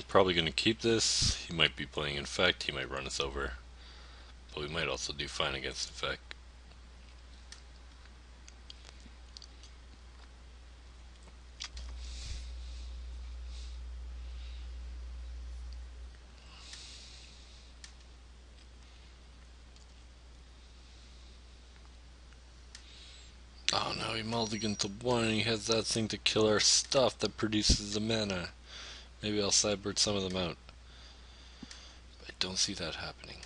Probably gonna keep this. He might be playing Infect, he might run us over. But we might also do fine against Infect. Oh no, he mulliganed to one and he has that thing to kill our stuff that produces the mana. Maybe I'll sideboard some of them out. But I don't see that happening.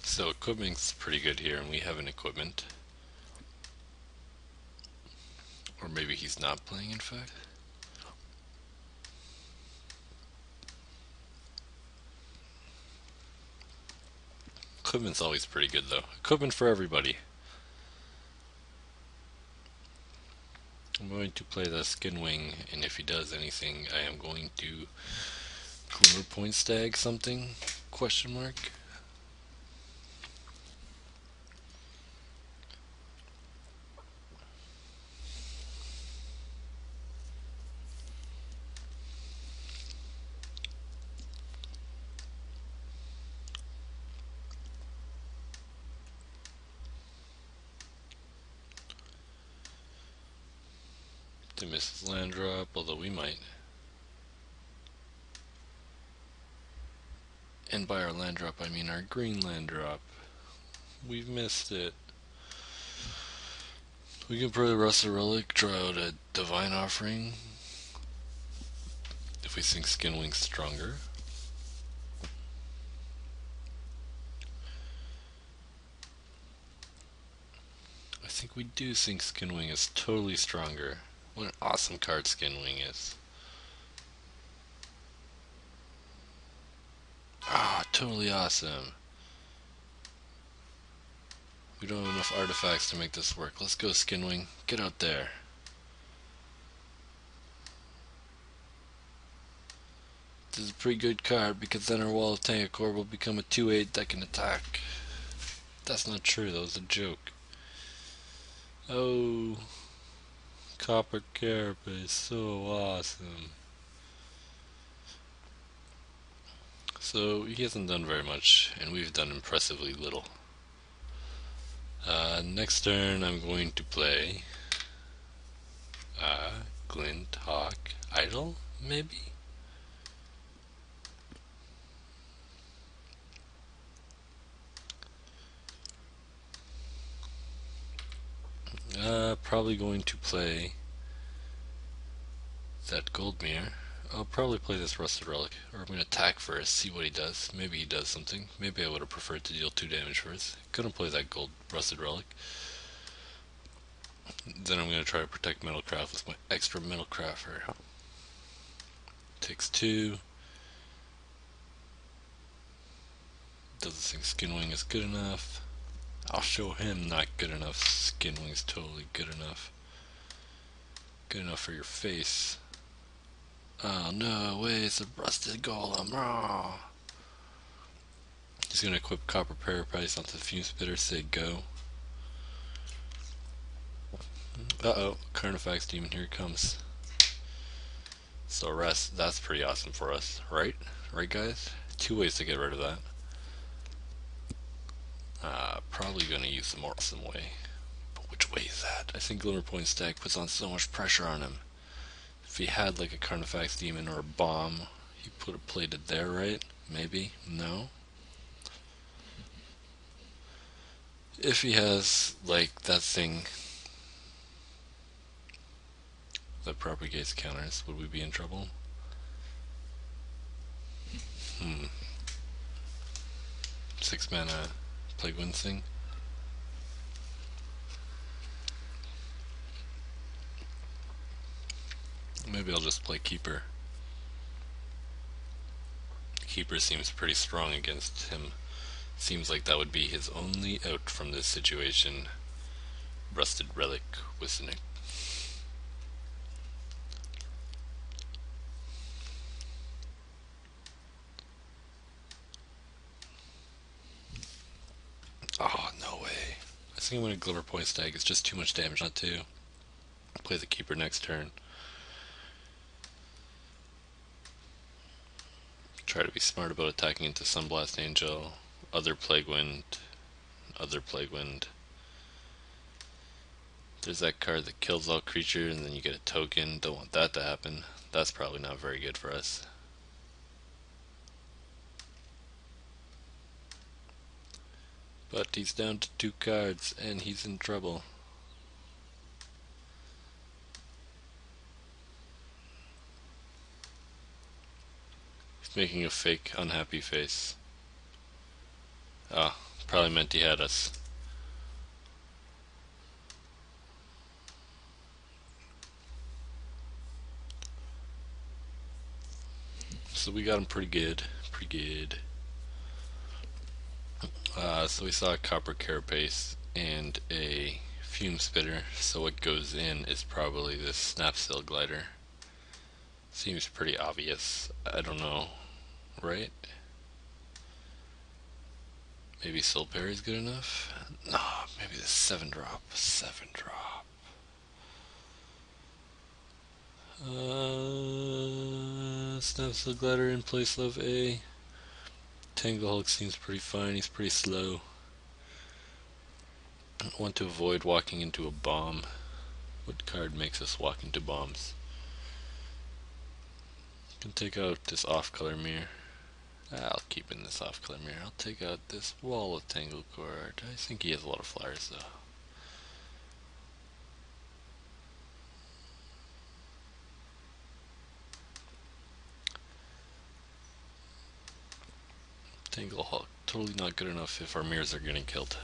So equipment's pretty good here, and we have an equipment. Or maybe he's not playing, in fact. Equipment's always pretty good, though. Equipment for everybody. I'm going to play the Skin Wing, and if he does anything, I am going to Glimmer Point Stag something? Question mark. To miss his land drop, although we might. And by our land drop, I mean our green land drop. We've missed it. We can play Rusted Relic, draw out a Divine Offering. If we think Skin Wing's stronger. I think we do think Skin Wing is totally stronger. What an awesome card Skin Wing is. Ah, totally awesome. We don't have enough artifacts to make this work. Let's go, Skin Wing. Get out there. This is a pretty good card because then our Wall of Tangacore will become a 2/8 that can attack. That's not true, that was a joke. Oh, Copper Carapace is so awesome. So he hasn't done very much, and we've done impressively little. Next turn I'm going to play Glint Hawk Idol, maybe? Probably going to play that Gold Mirror. I'll probably play this Rusted Relic, or I'm going to attack first, see what he does. Maybe he does something. Maybe I would have preferred to deal 2 damage first. Gonna play that Gold Rusted Relic. Then I'm going to try to protect Metalcraft with my extra Metalcrafter. Takes 2. Doesn't think Skin Wing is good enough. I'll show him not good enough. Skin Wing's totally good enough. Good enough for your face. Oh no, wait, it's a rusted golem. Oh. He's gonna equip Copper Paraprice onto the Fume Spitter, say go. Uh-oh, Carnifex Demon, here it comes. So rest, that's pretty awesome for us, right? Right guys? 2 ways to get rid of that. Probably gonna use the more awesome way. But which way is that? I think Glimmer Point Stack puts on so much pressure on him. If he had like a Carnifex Demon or a bomb, he played it there, right? Maybe? No? If he has like that thing that propagates counters, would we be in trouble? 6 mana Plague Wind thing. Maybe I'll just play Keeper. Keeper seems pretty strong against him. Seems like that would be his only out from this situation. Rusted Relic with an. Oh, no way. I think I'm going to Glimmer Point Stag. It's just too much damage not to. Play the keeper next turn. Try to be smart about attacking into Sunblast Angel, other Plague Wind, other Plague Wind. There's that card that kills all creatures and then you get a token. Don't want that to happen. That's probably not very good for us. But he's down to 2 cards and he's in trouble. He's making a fake unhappy face. Ah, probably meant he had us. So we got him pretty good. So we saw a Copper Carapace and a Fume Spitter. So what goes in is probably this Snapsail Glider. Seems pretty obvious. I don't know, right? Maybe Soul Parry's good enough? No, maybe the 7-drop. 7-drop. Snapsail Glider in place of a Tangle Hulk seems pretty fine. He's pretty slow. I want to avoid walking into a bomb. What card makes us walk into bombs? Can take out this off-color mirror. I'll keep in this off-color mirror. I'll take out this Wall of Tangle Cord. I think he has a lot of flyers though. Tangle Hulk. Totally not good enough if our mirrors are getting killed.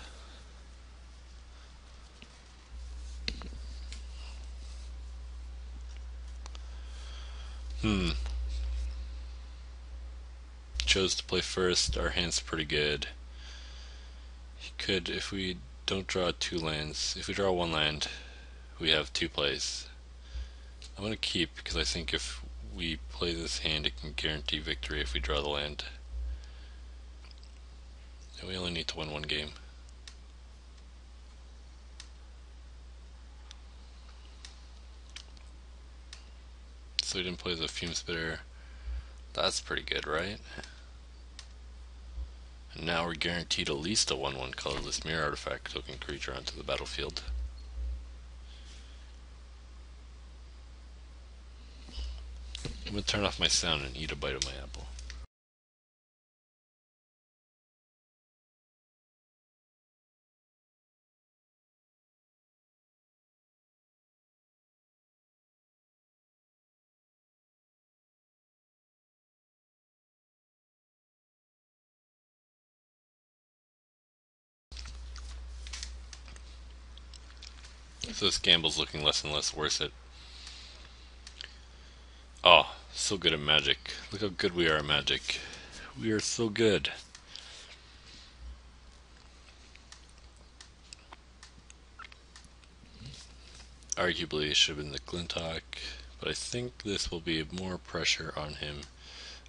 Chose to play first. Our hand's pretty good. He could, if we don't draw 2 lands, if we draw 1 land, we have 2 plays. I'm going to keep because I think if we play this hand it can guarantee victory if we draw the land. And we only need to win 1 game. So he didn't play the Fume Spitter. That's pretty good, right? And now we're guaranteed at least a 1/1 colorless mirror artifact token creature onto the battlefield. I'm gonna turn off my sound and eat a bite of my apple. So this gamble's looking less and less worth it. Oh, so good at Magic. Look how good we are at Magic. We are so good. Arguably it should have been the Glinthawk, but I think this will be more pressure on him.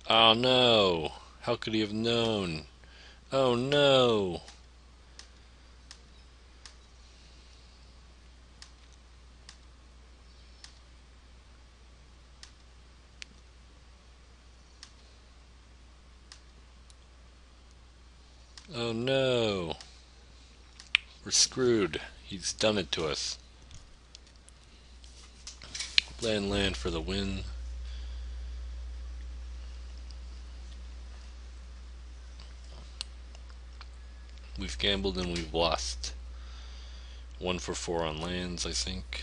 Oh no! How could he have known? Oh no! Oh no! We're screwed. He's done it to us. Land for the win. We've gambled and we've lost. 1 for 4 on lands, I think.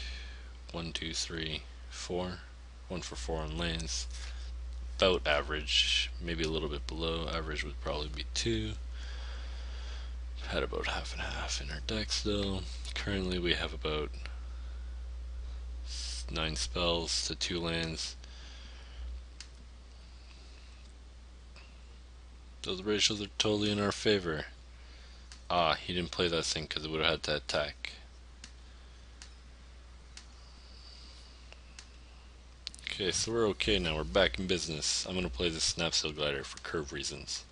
1, 2, 3, 4. 1 for 4 on lands. About average, maybe a little bit below. Average would probably be 2. Had about half and half in our deck still. Currently we have about 9 spells to 2 lands. Those ratios are totally in our favor. Ah, he didn't play that thing because it would have had to attack. Okay, so we're okay now. We're back in business. I'm going to play the Snapsail Glider for curve reasons.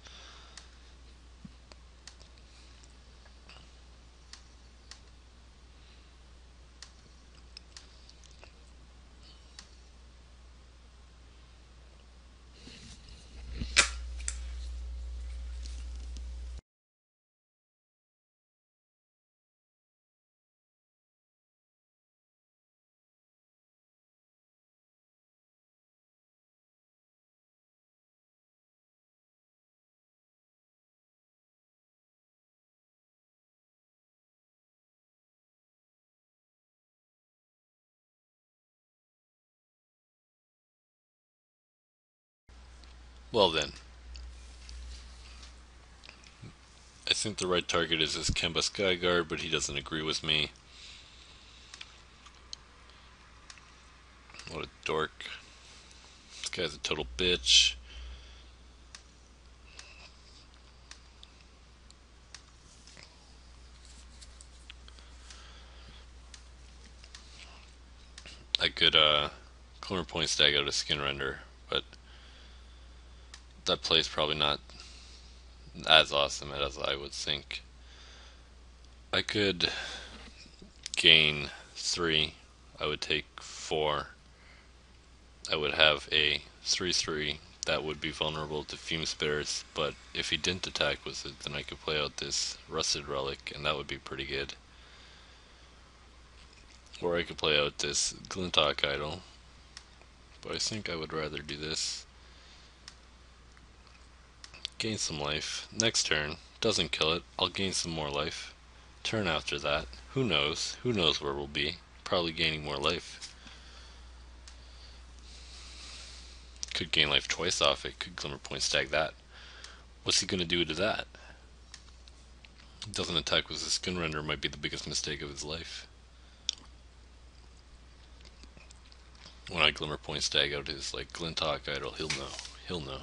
Well then, I think the right target is this Kemba Skyguard, but he doesn't agree with me. What a dork. This guy's a total bitch. I could Glimmer Point Stag out a Skin Render, but that play's probably not as awesome as I would think. I could gain 3. I would take 4. I would have a 3/3 that would be vulnerable to Fume Spirits, but if he didn't attack with it, then I could play out this Rusted Relic, and that would be pretty good. Or I could play out this Glintock Idol, but I think I would rather do this. Gain some life. Next turn, doesn't kill it, I'll gain some more life. Turn after that, who knows? Who knows where we'll be? Probably gaining more life. Could gain life twice off it, could Glimmer Point Stag that. What's he gonna do to that? Doesn't attack with his Skin Render might be the biggest mistake of his life. When I Glimmer Point Stag out his like Glintock Idol, he'll know. He'll know.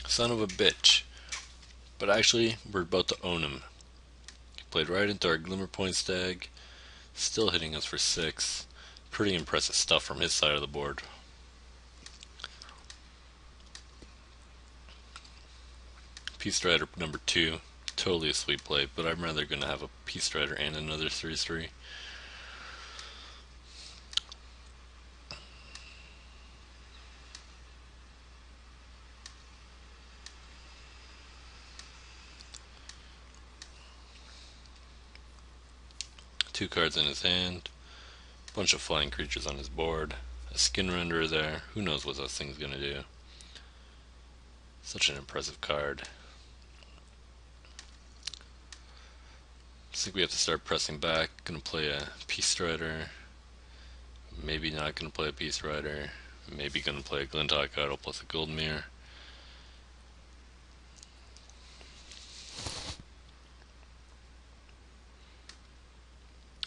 Son of a bitch. But actually, we're about to own him. He played right into our Glimmer Point Stag, still hitting us for 6. Pretty impressive stuff from his side of the board. Peace Strider number 2, totally a sweet play, but I'm rather going to have a Peace Strider and another 3/3. Two cards in his hand, bunch of flying creatures on his board, a Skin Renderer there, who knows what that thing's going to do. Such an impressive card. I think we have to start pressing back. Gonna play a Peace Strider. Maybe not gonna play a Peace Rider. Maybe gonna play a Glintock Idol plus a Gold Mirror.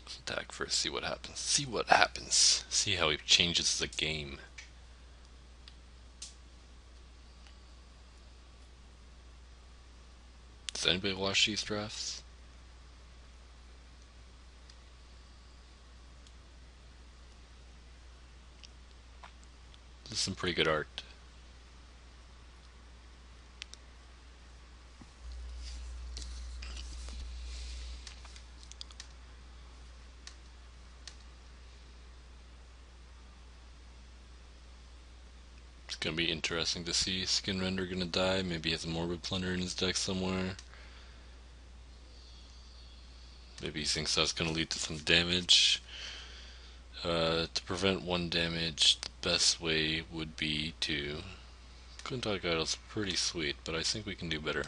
Let's attack first, see what happens. See what happens. See how he changes the game. Does anybody watch these drafts? This is some pretty good art. It's gonna be interesting to see. Skin Render gonna die. Maybe he has a Morbid Plunder in his deck somewhere. Maybe he thinks that's gonna lead to some damage. To prevent 1 damage, the best way would be to... Glintock Idol's pretty sweet, but I think we can do better.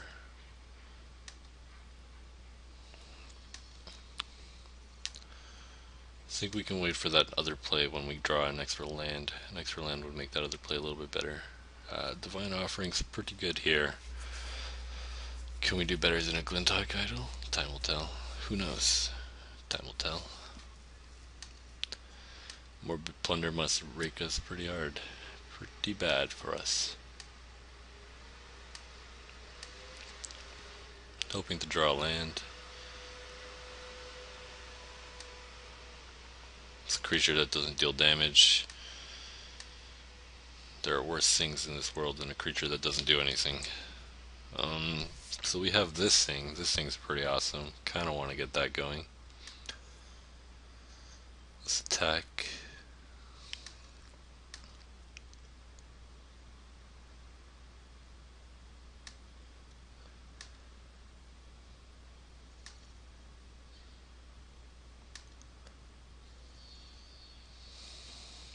I think we can wait for that other play when we draw an extra land. An extra land would make that other play a little bit better. Divine Offering's pretty good here. Can we do better than a Glintock Idol? Time will tell. Who knows? Time will tell. Morbid Plunder must rake us pretty hard. Pretty bad for us. Hoping to draw a land. It's a creature that doesn't deal damage. There are worse things in this world than a creature that doesn't do anything. So we have this thing. This thing's pretty awesome. Kinda want to get that going. Let's attack.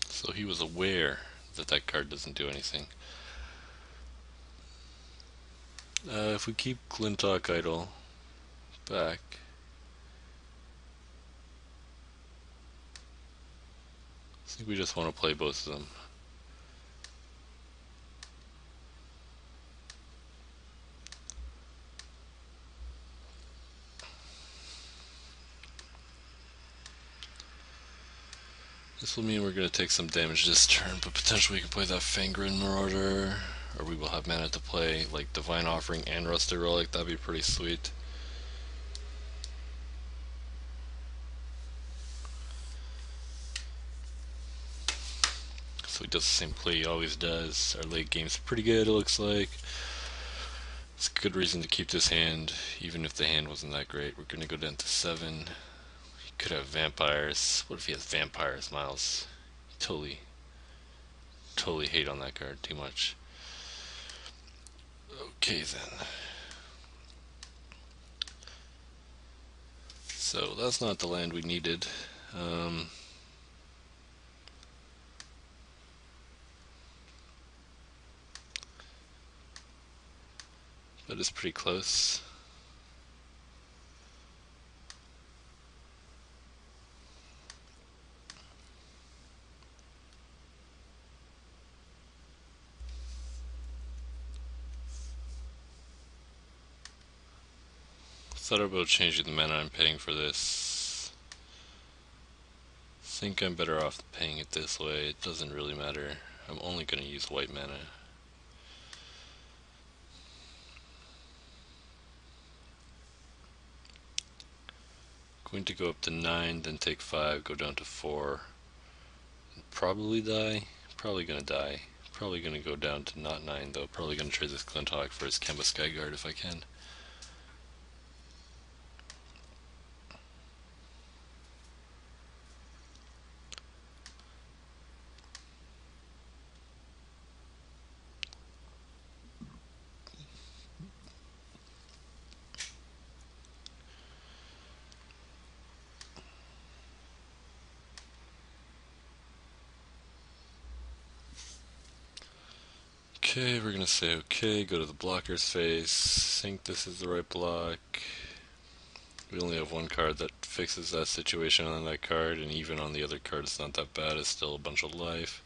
So he was aware that card doesn't do anything. If we keep Glintock idle back, I think we just want to play both of them. This will mean we're going to take some damage this turn, but potentially we can play that frank-d1-m Marauder, or we will have mana to play like Divine Offering and Rusty Relic. That'd be pretty sweet. So he does the same play he always does. Our late game's pretty good, it looks like. It's a good reason to keep this hand, even if the hand wasn't that great. We're going to go down to 7. He could have vampires. What if he has vampires, Miles? Totally hate on that card too much. Okay then. So that's not the land we needed. That is pretty close. Thought about changing the mana I'm paying for this. Think I'm better off paying it this way. It doesn't really matter. I'm only going to use white mana. Going to go up to 9, then take 5, go down to 4, and probably die. Probably gonna die. Probably gonna go down to not 9 though. Probably gonna trade this Glintock for his Kemba Skyguard if I can. Okay, we're gonna say okay, go to the blocker's face, think this is the right block. We only have one card that fixes that situation on that card, and even on the other card it's not that bad, it's still a bunch of life.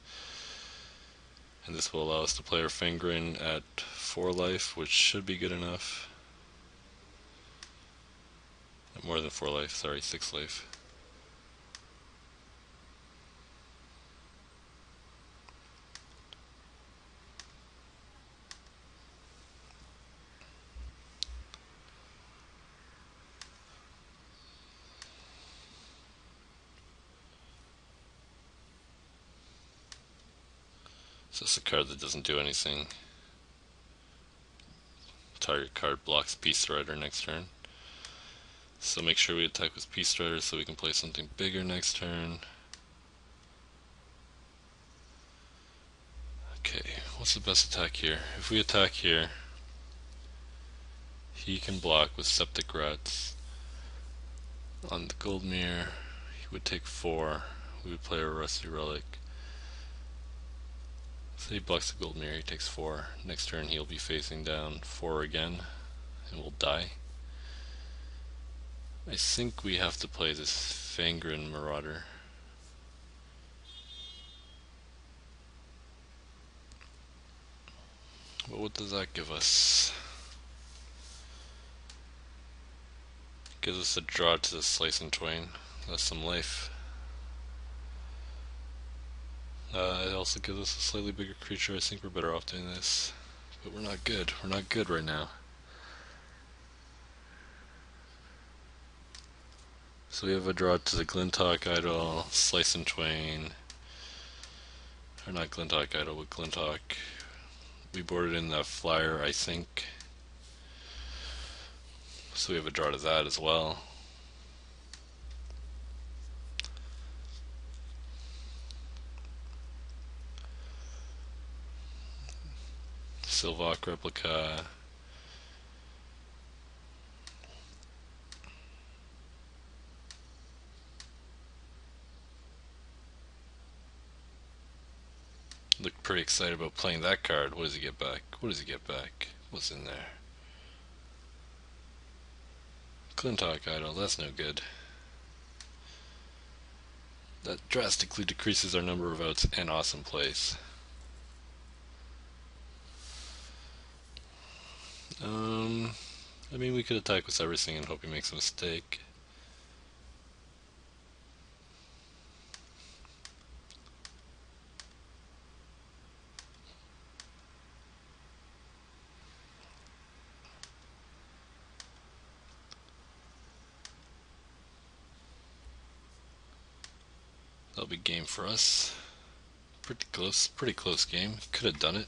And this will allow us to play our frank-d1-m at 4 life, which should be good enough. More than 4 life, sorry, 6 life. So it's a card that doesn't do anything. Target card blocks Peace Strider next turn. So make sure we attack with Peace Strider so we can play something bigger next turn. Okay, what's the best attack here? If we attack here, he can block with Septic Rats. On the Gold Mirror, he would take 4. We would play a Rusty Relic. So he blocks the Gold Mirror, he takes 4. Next turn he'll be facing down 4 again, and will die. I think we have to play this frank-d1-m Marauder. But what does that give us? Gives us a draw to the Slice and Twain. That's some life. It also gives us a slightly bigger creature. I think we're better off doing this. But we're not good. We're not good right now. So we have a draw to the Glintock Idol, Slice and Twain. Or not Glintock Idol, but Glintock. We boarded in the flyer, I think. So we have a draw to that as well. Sylvok Replica. Looked pretty excited about playing that card. What does he get back? What does he get back? What's in there? Clintock Idol, that's no good. That drastically decreases our number of outs and awesome plays. I mean, we could attack with everything and hope he makes a mistake. That'll be game for us. Pretty close game. Could have done it.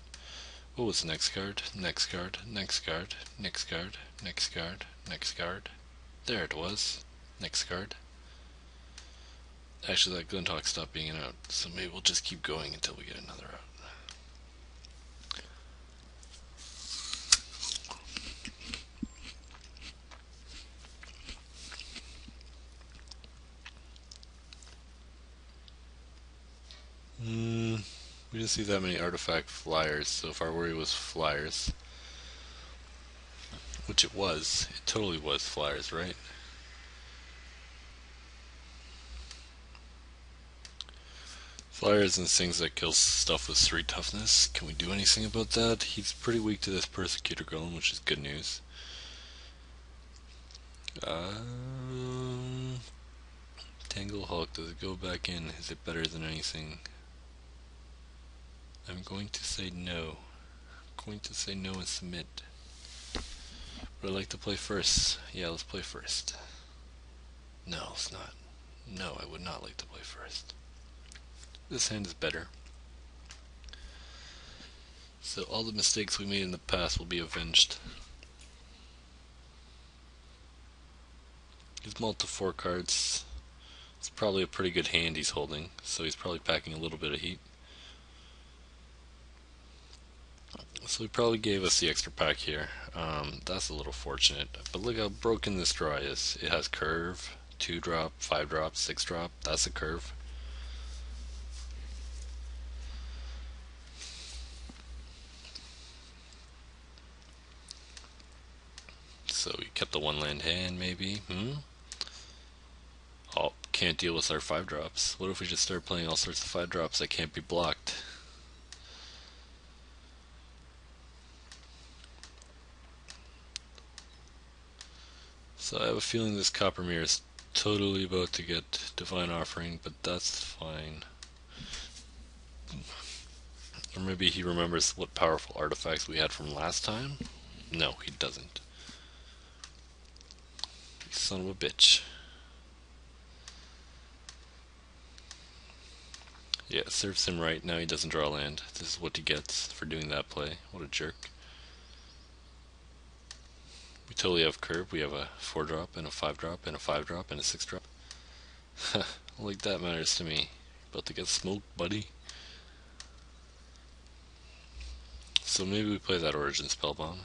What was the next card? Next card, next card, next card, next card, next card. There it was. Next card. Actually, that Glintock stopped being an out, so maybe we'll just keep going until we get another out. We didn't see that many artifact flyers, so if our worry was flyers, which it totally was flyers, right? Flyers and things that kill stuff with 3 toughness. Can we do anything about that? He's pretty weak to this Persecutor Golem, which is good news. Tangle Hulk, does it go back in? Is it better than anything? I'm going to say no. I'm going to say no and submit. Would I like to play first? Yeah, let's play first. No, it's not. No, I would not like to play first. This hand is better. So all the mistakes we made in the past will be avenged. He's multi-4 cards. It's probably a pretty good hand he's holding, so he's probably packing a little bit of heat. So he probably gave us the extra pack here. That's a little fortunate. But look how broken this draw is. It has curve, 2-drop, 5-drop, 6-drop. That's a curve. So we kept the 1-land hand, maybe. Oh, can't deal with our 5-drops. What if we just start playing all sorts of 5-drops that can't be blocked? So I have a feeling this Copper Mirror is totally about to get Divine Offering, but that's fine. Or maybe he remembers what powerful artifacts we had from last time? No, he doesn't. You son of a bitch. Yeah, it serves him right. Now he doesn't draw land. This is what he gets for doing that play. What a jerk. We totally have curve. We have a 4-drop and a 5-drop and a 5-drop and a 6-drop. Like that matters to me. About to get smoked, buddy. So maybe we play that Origin Spellbomb.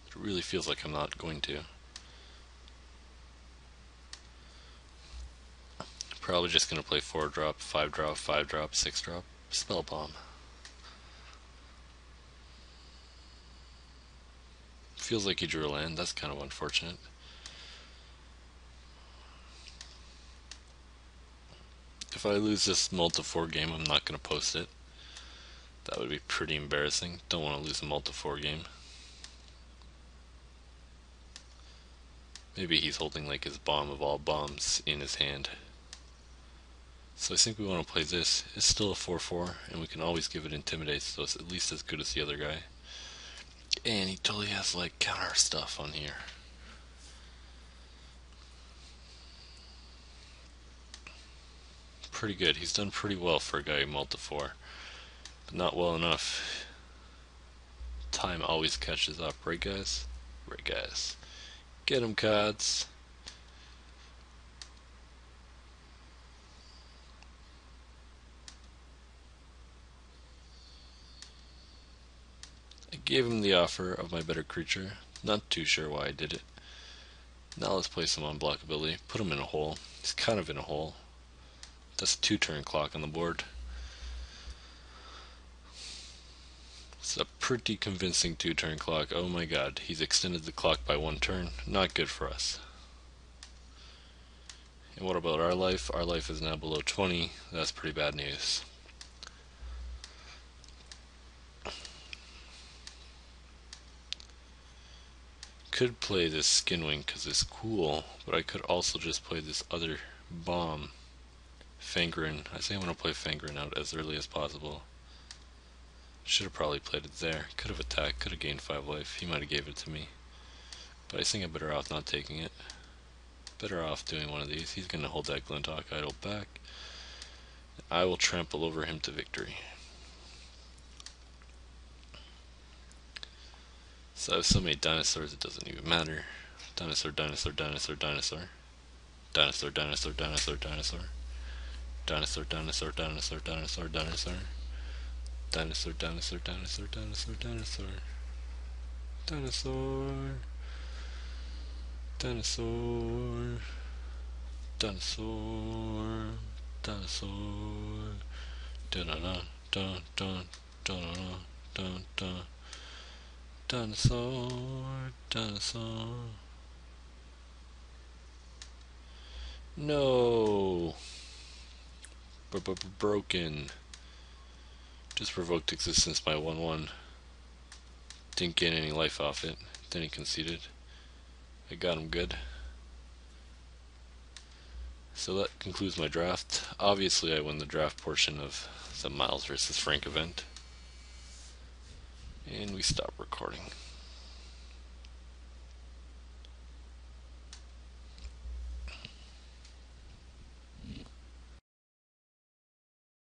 It really feels like I'm not going to. Probably just going to play 4-drop, 5-drop, 5-drop, 6-drop, Spellbomb. Feels like he drew a land. That's kind of unfortunate. If I lose this multi-4 game, I'm not going to post it. That would be pretty embarrassing. Don't want to lose a multi-4 game. Maybe he's holding like his bomb of all bombs in his hand. So I think we want to play this. It's still a 4-4, and we can always give it Intimidate, so it's at least as good as the other guy. And he totally has like counter stuff on here. Pretty good. He's done pretty well for a guy who multi-4, but not well enough. Time always catches up, right guys? Right guys. Get him, cards. I gave him the offer of my better creature. Not too sure why I did it. Now let's play some unblockability. Put him in a hole. He's kind of in a hole. That's a 2-turn clock on the board. It's a pretty convincing 2-turn clock. Oh my god, he's extended the clock by 1 turn. Not good for us. And what about our life? Our life is now below 20. That's pretty bad news. Could play this Skinwing because it's cool, but I could also just play this other bomb. Fangren. I think I'm going to play Fangren out as early as possible. Should have probably played it there. Could have attacked, could have gained 5 life. He might have gave it to me. But I think I'm better off not taking it. Better off doing one of these. He's going to hold that Glinthawk idol back. I will trample over him to victory. So I have so many dinosaurs it doesn't even matter. Dinosaur, dinosaur, dinosaur, dinosaur. Dinosaur, dinosaur, dinosaur, dinosaur. Dinosaur, dinosaur, dinosaur, dinosaur, dinosaur. Dinosaur, dinosaur, dinosaur, dinosaur, dinosaur. Dinosaur. Dinosaur. Dinosaur. Dinosaur. Dun dun dun dun dun dun dun. Dinosaur. Dinosaur. No. Broken. Just provoked existence by 1/1. Didn't gain any life off it. Then he conceded. I got him good. So that concludes my draft. Obviously I win the draft portion of the Miles versus Frank event. And we stop recording.